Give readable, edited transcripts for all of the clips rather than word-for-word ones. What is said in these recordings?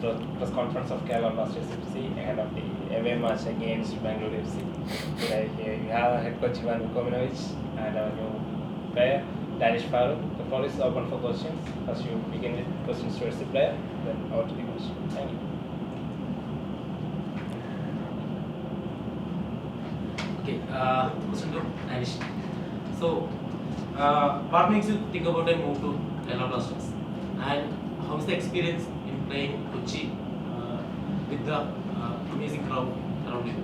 press conference of Kerala Blasters FC ahead of the away match against Bangalore FC. Today here you have head coach Ivan Vukominovic and our new player Danish Farooq. The floor is open for questions. First you begin with questions towards the player, then over to the coach. Thank you. Okay, question to Danish. So, what makes you think about a move to Kerala Blasters? And how is the experience in playing Kochi with the amazing crowd around you?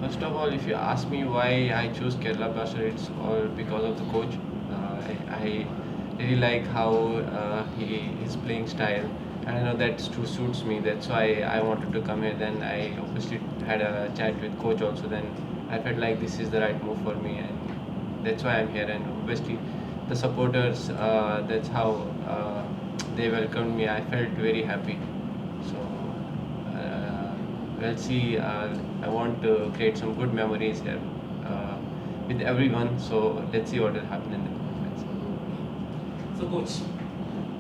First of all, if you ask me why I choose Kerala Blaster, it's all because of the coach. I really like how his playing style, and I know that suits me. That's why I wanted to come here. Then I obviously had a chat with coach also. Then I felt like this is the right move for me, and that's why I'm here. And obviously, the supporters, that's how they welcomed me. I felt very happy. So we'll see. I want to create some good memories here with everyone. So let's see what will happen in the conference. So, coach,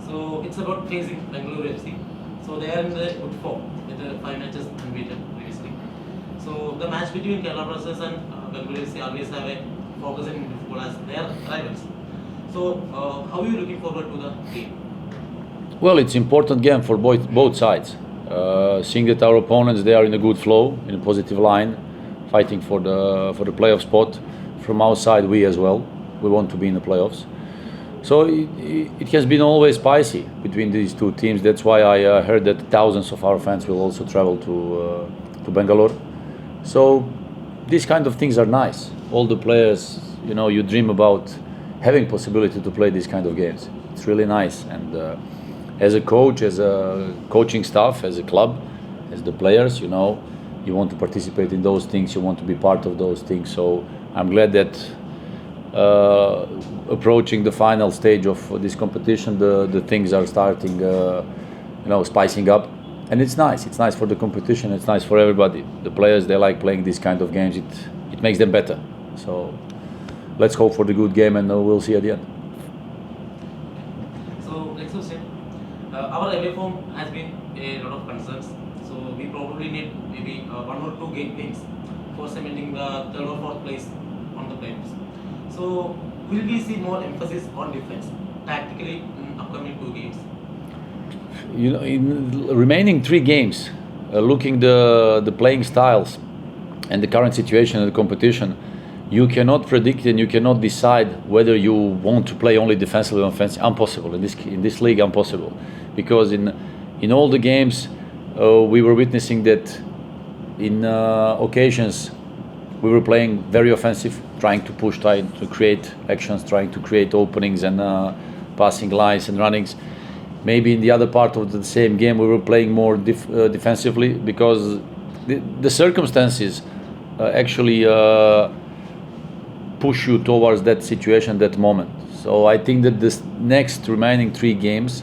so it's about facing Bangalore FC. So they are in the good form with the 5 matches unbeaten previously. So the match between Kerala Blasters and Bangalore FC always have a focus in football as their rivals. So how are you looking forward to the game? Well, it's important game for both sides. Seeing that our opponents, they are in a good flow, in a positive line, fighting for the playoff spot. From our side, we as well. We want to be in the playoffs. So it has been always spicy between these two teams. That's why I heard that thousands of our fans will also travel to Bangalore. So these kind of things are nice. All the players, you dream about having possibility to play these kind of games. It's really nice. And as a coach, as a coaching staff, as a club, as the players, you want to participate in those things. You want to be part of those things. So I'm glad that approaching the final stage of this competition, the things are starting, spicing up. And it's nice. It's nice for the competition. It's nice for everybody. The players, they like playing these kind of games. It makes them better. So let's hope for the good game, and we'll see at the end. So next question. Our away form has been a lot of concerns. So we probably need maybe 1 or 2 games for cementing the 3rd or 4th place on the playoffs. So will we see more emphasis on defense tactically in upcoming 2 games? In the remaining 3 games, looking the playing styles and the current situation of the competition, you cannot predict and you cannot decide whether you want to play only defensively or offensively. Impossible in this league. Impossible, because in all the games we were witnessing that in occasions we were playing very offensive, trying to push, trying to create actions, trying to create openings and passing lines and runnings. Maybe in the other part of the same game we were playing more defensively, because the circumstances actually push you towards that situation, that moment. So I think that this next remaining 3 games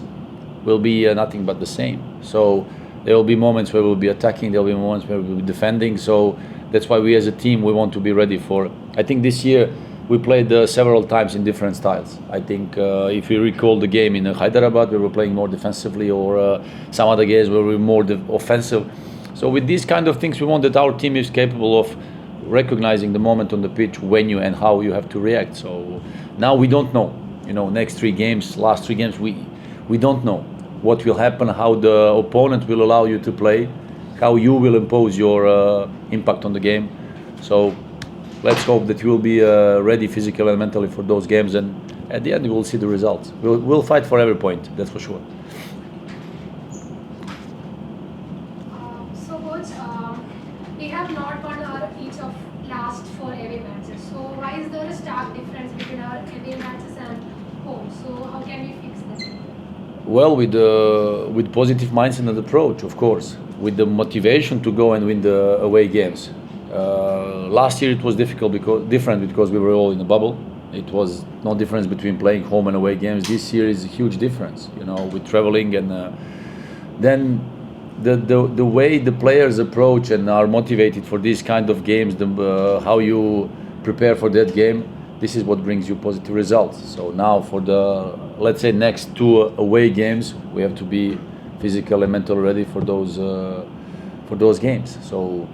will be nothing but the same. So there will be moments where we'll be attacking, there will be moments where we'll be defending. So that's why we as a team, we want to be ready for. I think this year we played several times in different styles. I think if you recall the game in Hyderabad, we were playing more defensively, or some other games where we were more offensive. So with these kind of things, we want that our team is capable of recognizing the moment on the pitch when you and how you have to react. So now we don't know. Next 3 games, last 3 games, we don't know what will happen, how the opponent will allow you to play, how you will impose your impact on the game. So let's hope that you will be ready physically and mentally for those games, and at the end we will see the results. We'll fight for every point, that's for sure. So coach, we have not won each of last 4 away matches. So why is there a stark difference between our away matches and home? So how can we fix that? Well, with positive mindset and approach, of course, with the motivation to go and win the away games. Last year it was different because we were all in a bubble. It was no difference between playing home and away games. This year is a huge difference, with traveling, and then the way the players approach and are motivated for these kind of games, how you prepare for that game, this is what brings you positive results. So now for the, let's say, next 2 away games, we have to be physical and mental ready for those games. So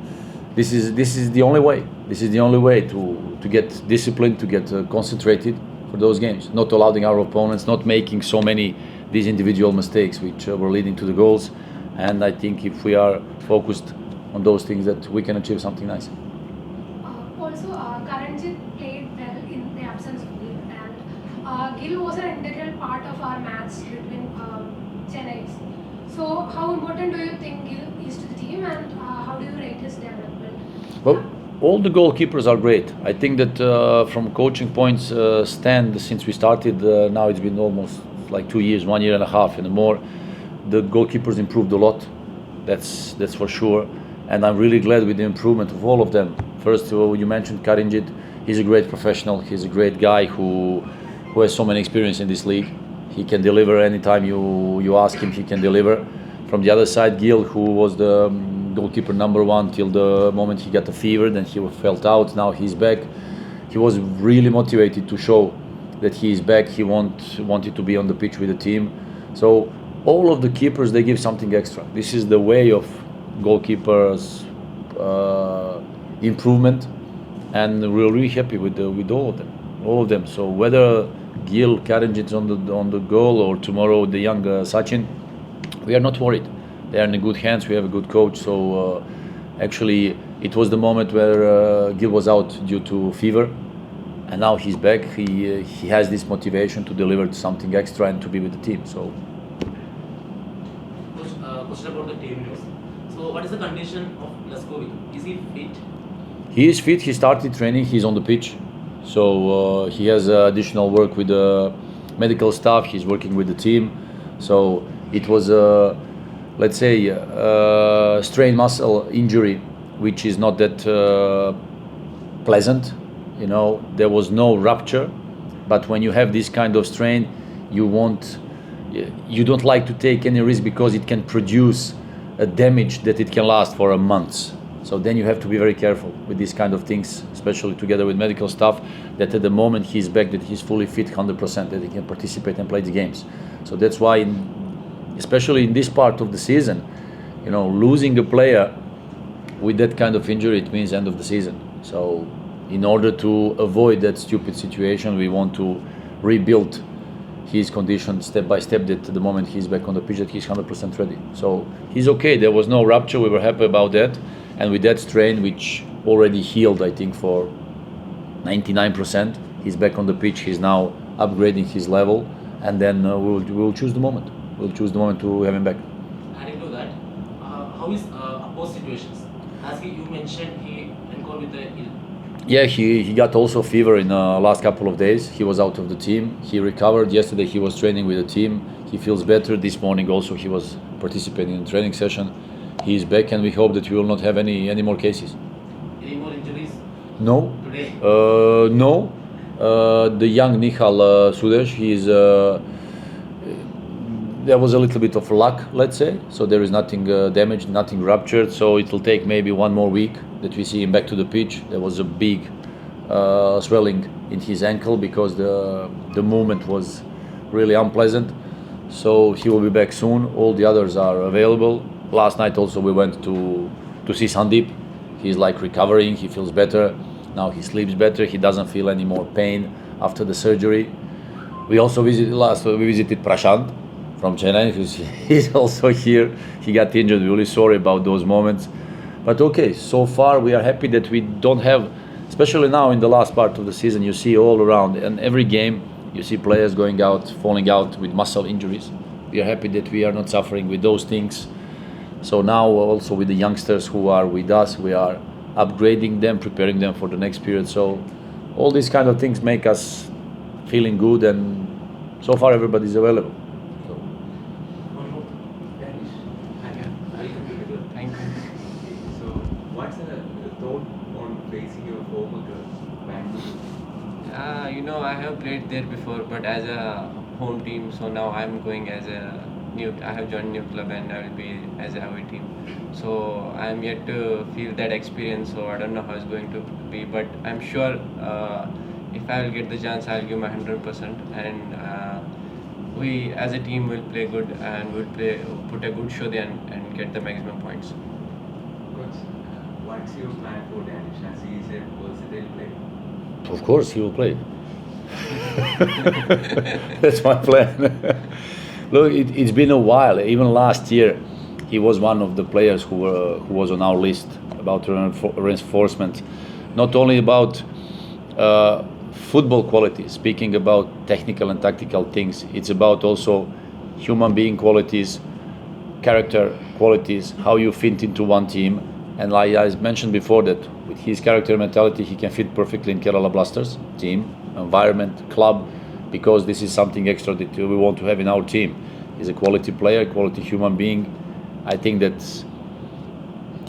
this is the only way. This is the only way to get disciplined, to get concentrated for those games. Not allowing our opponents, not making so many these individual mistakes which were leading to the goals. And I think if we are focused on those things, that we can achieve something nice. Also, Karanjit played well in the absence of Gil, and Gil was an integral part of our match between Chennai. So, how important do you think Gil is to the team, and how do you rate his development? Well, all the goalkeepers are great. I think that from coaching points stand, since we started, now it's been almost like 2 years, 1 year and a half and more, the goalkeepers improved a lot. That's for sure. And I'm really glad with the improvement of all of them. First, you mentioned Karinjit. He's a great professional. He's a great guy who has so many experience in this league. He can deliver anytime you ask him. He can deliver. From the other side, Gil, who was the goalkeeper number one till the moment he got a fever, then he felt out. Now he's back. He was really motivated to show that he is back. He wanted to be on the pitch with the team. So all of the keepers, they give something extra. This is the way of goalkeepers improvement, and we're really happy with all of them. So whether Gil, Karanjit on the goal, or tomorrow the young Sachin, we are not worried. They are in good hands. We have a good coach. So actually, it was the moment where Gil was out due to fever, and now he's back. He has this motivation to deliver something extra and to be with the team. So. Question about the team news. So, what is the condition of Leskovic? Is he fit? He is fit. He started training. He's on the pitch. So he has additional work with the medical staff. He's working with the team. So it was let's say strained muscle injury, which is not that pleasant. You know, there was no rupture, but when you have this kind of strain, you don't like to take any risk, because it can produce a damage that it can last for a month. So then you have to be very careful with these kind of things, especially together with medical staff, that at the moment he's back, that he's fully fit 100%, that he can participate and play the games. So that's why, especially in this part of the season, you know, losing a player with that kind of injury, it means end of the season. So in order to avoid that stupid situation, we want to rebuild his condition step by step, that the moment he's back on the pitch, that he's 100% ready. So he's okay. There was no rupture. We were happy about that. And with that strain, which already healed, I think, for 99%, he's back on the pitch. He's now upgrading his level. And then we'll choose the moment. We'll choose the moment to have him back. Adding to that, how is opposed situations? As you mentioned, he encountered with the ill. Yeah, he got also fever in the last couple of days. He was out of the team. He recovered. Yesterday he was training with the team. He feels better. This morning also he was participating in a training session. He is back, and we hope that we will not have any more cases. Any more injuries? No. Today? No. The young Nihal Sudesh, there was a little bit of luck, let's say. So there is nothing damaged, nothing ruptured. So it will take maybe 1 more week that we see him back to the pitch. There was a big swelling in his ankle, because the movement was really unpleasant. So he will be back soon. All the others are available. Last night also we went to see Sandeep. He's like recovering. He feels better. Now he sleeps better. He doesn't feel any more pain after the surgery. We also visited Prashant from Chennai. He's also here. He got injured. We're really sorry about those moments. But okay, so far we are happy that we don't have, especially now in the last part of the season, you see all around, and every game you see players going out, falling out with muscle injuries. We are happy that we are not suffering with those things. So now also with the youngsters who are with us, we are upgrading them, preparing them for the next period. So all these kind of things make us feeling good, and so far everybody's available. So. Danish, welcome to the club. Thank you. So, what's the thought on facing your former club, Bangalore? You know, I have played there before, but as a home team. So now I'm going as a I have joined new club, and I will be as a away team. So I'm yet to feel that experience. So I don't know how it's going to be, but I'm sure if I will get the chance, I'll give my 100%. And we as a team will play good and put a good show there and get the maximum points. Coach, what's your plan for Danish? As he said, versatile play. Of course, he will play. That's my plan. Look, it's been a while. Even last year, he was one of the players who was on our list about reinforcement. Not only about football qualities, speaking about technical and tactical things, it's about also human being qualities, character qualities, how you fit into one team. And like I mentioned before, that with his character mentality, he can fit perfectly in Kerala Blasters team, environment, club, because this is something extra that we want to have in our team. He's a quality player, quality human being. I think that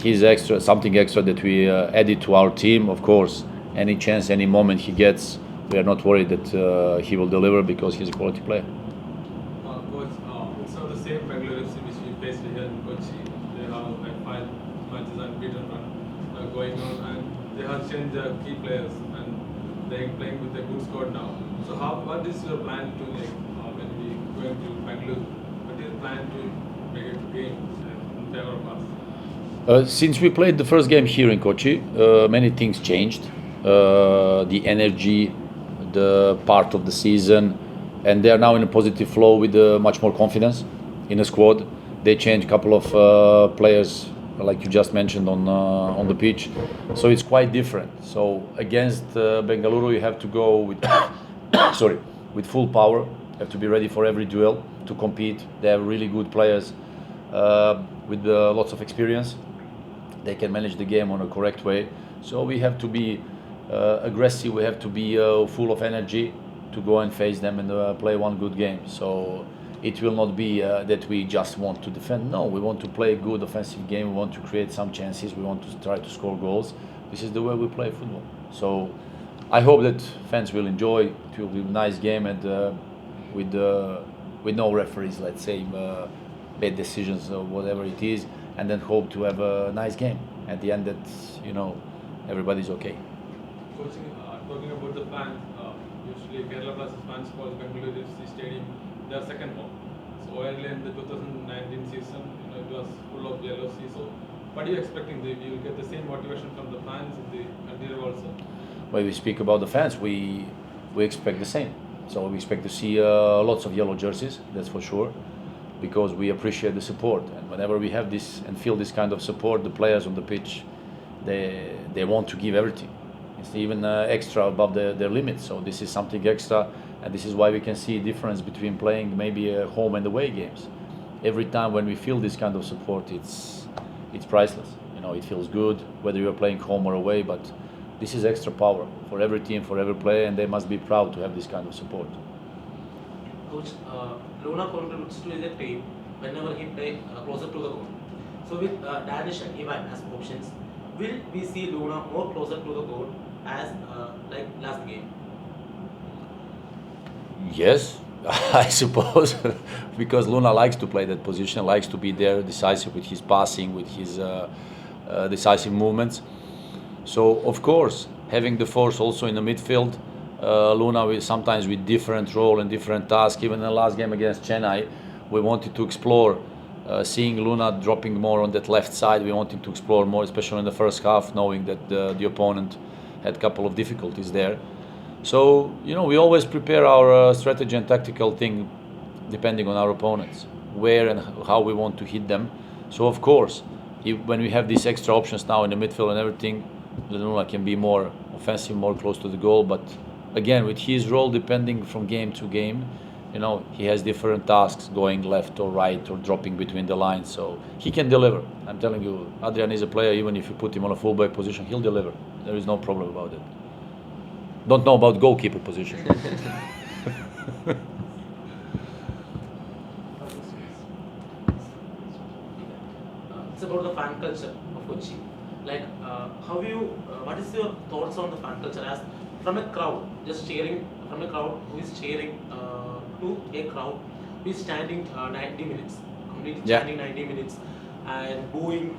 he's something extra that we added to our team. Of course, any chance, any moment he gets, we are not worried that he will deliver because he's a quality player. Coach, it's not the same Bangalore FC which we faced here in Kochi. They have like 5 matches unbeaten run going on, and they have changed their key players and they're playing with a good squad now. So what is your plan to when we going to Bangalore? What is your plan to make a game in favor of us? Since we played the first game here in Kochi, many things changed. The energy, the part of the season, and they are now in a positive flow with much more confidence in the squad. They changed a couple of players, like you just mentioned, on the pitch, so it's quite different. So against Bengaluru, you have to go with with full power. You have to be ready for every duel to compete. They have really good players with lots of experience. They can manage the game on a correct way. So we have to be aggressive. We have to be full of energy to go and face them and play one good game. So it will not be that we just want to defend. No, we want to play a good offensive game. We want to create some chances. We want to try to score goals. This is the way we play football. So I hope that fans will enjoy. It will be a nice game, and with no referees, let's say, bad decisions or whatever it is, and then hope to have a nice game at the end that everybody's okay. Coaching, talking about the fans, usually Kerala Blasters fans call Bangalore FC Stadium their second home. So earlier in the 2019 season, it was full of yellow sea. So what are you expecting? You will get the same motivation from the fans in the Algeria also? When we speak about the fans, we expect the same. So we expect to see lots of yellow jerseys, that's for sure, because we appreciate the support. And whenever we have this and feel this kind of support, the players on the pitch, they want to give everything. It's even extra above their limits. So this is something extra, and this is why we can see a difference between playing maybe home and away games. Every time when we feel this kind of support, it's priceless. It feels good whether you're playing home or away, but this is extra power for every team, for every player, and they must be proud to have this kind of support. Coach, Luna contributes to the team whenever he plays closer to the goal. So with Danish and Ivan as options, will we see Luna more closer to the goal as like last game? Yes, I suppose, because Luna likes to play that position, likes to be there, decisive with his passing, with his decisive movements. So, of course, having the force also in the midfield, Luna will sometimes with different role and different task. Even in the last game against Chennai, we wanted to explore seeing Luna dropping more on that left side. We wanted to explore more, especially in the first half, knowing that the opponent had a couple of difficulties there. So, we always prepare our strategy and tactical thing depending on our opponents, where and how we want to hit them. So, of course, when we have these extra options now in the midfield and everything, Luna can be more offensive, more close to the goal. But again, with his role depending from game to game, he has different tasks going left or right or dropping between the lines. So he can deliver. I'm telling you, Adrian is a player, even if you put him on a fullback position, he'll deliver. There is no problem about it. Don't know about goalkeeper position. It's about the fan culture of Kochi. Like, what is your thoughts on the fan culture as from a crowd, just cheering, from a crowd who is cheering to a crowd who is standing 90 minutes, completely standing 90 minutes and booing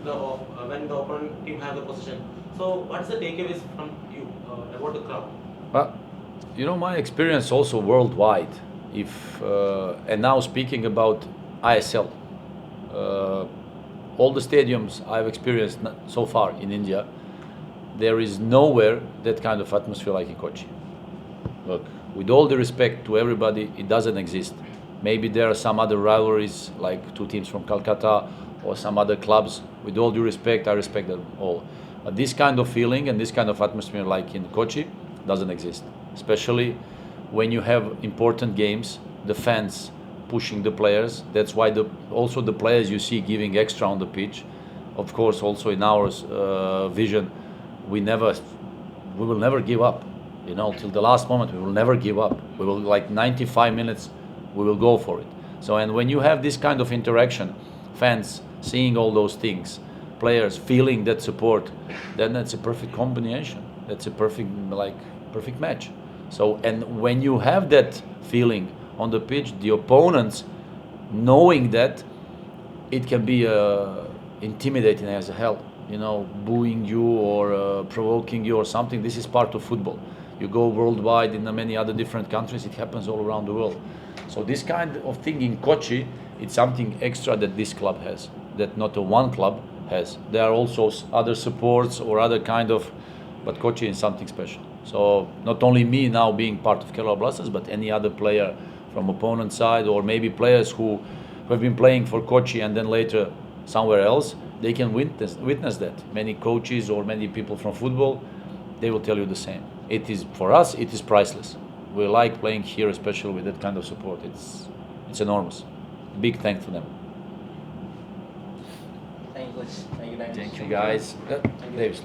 when the opponent team have the possession. So, what's the takeaways from you about the crowd? Well, my experience also worldwide, And now speaking about ISL, all the stadiums I've experienced so far in India, there is nowhere that kind of atmosphere like in Kochi. Look, with all the respect to everybody, it doesn't exist. Maybe there are some other rivalries, like two teams from Calcutta or some other clubs. With all due respect, I respect them all. But this kind of feeling and this kind of atmosphere like in Kochi doesn't exist. Especially when you have important games, the fans pushing the players. That's why also the players you see giving extra on the pitch. Of course, also in our vision, we will never give up. You know, till the last moment, we will never give up. We will, like 95 minutes, we will go for it. So, and when you have this kind of interaction, fans seeing all those things, players feeling that support, then that's a perfect combination. That's a perfect match. So, and when you have that feeling on the pitch, the opponents knowing that, it can be intimidating as hell. You know, booing you or provoking you or something. This is part of football. You go worldwide in many other different countries. It happens all around the world. So this kind of thing in Kochi, it's something extra that this club has, that not a one club has. There are also other supports or other kind of, but Kochi is something special. So not only me now being part of Kerala Blasters, but any other player from opponent side, or maybe players who have been playing for Kochi and then later somewhere else, they can witness that. Many coaches or many people from football, they will tell you the same. It is, for us, it is priceless. We like playing here, especially with that kind of support. It's enormous. Big thanks to them. Thank you, coach. Thank you, Danish. Thank you, guys. Davis.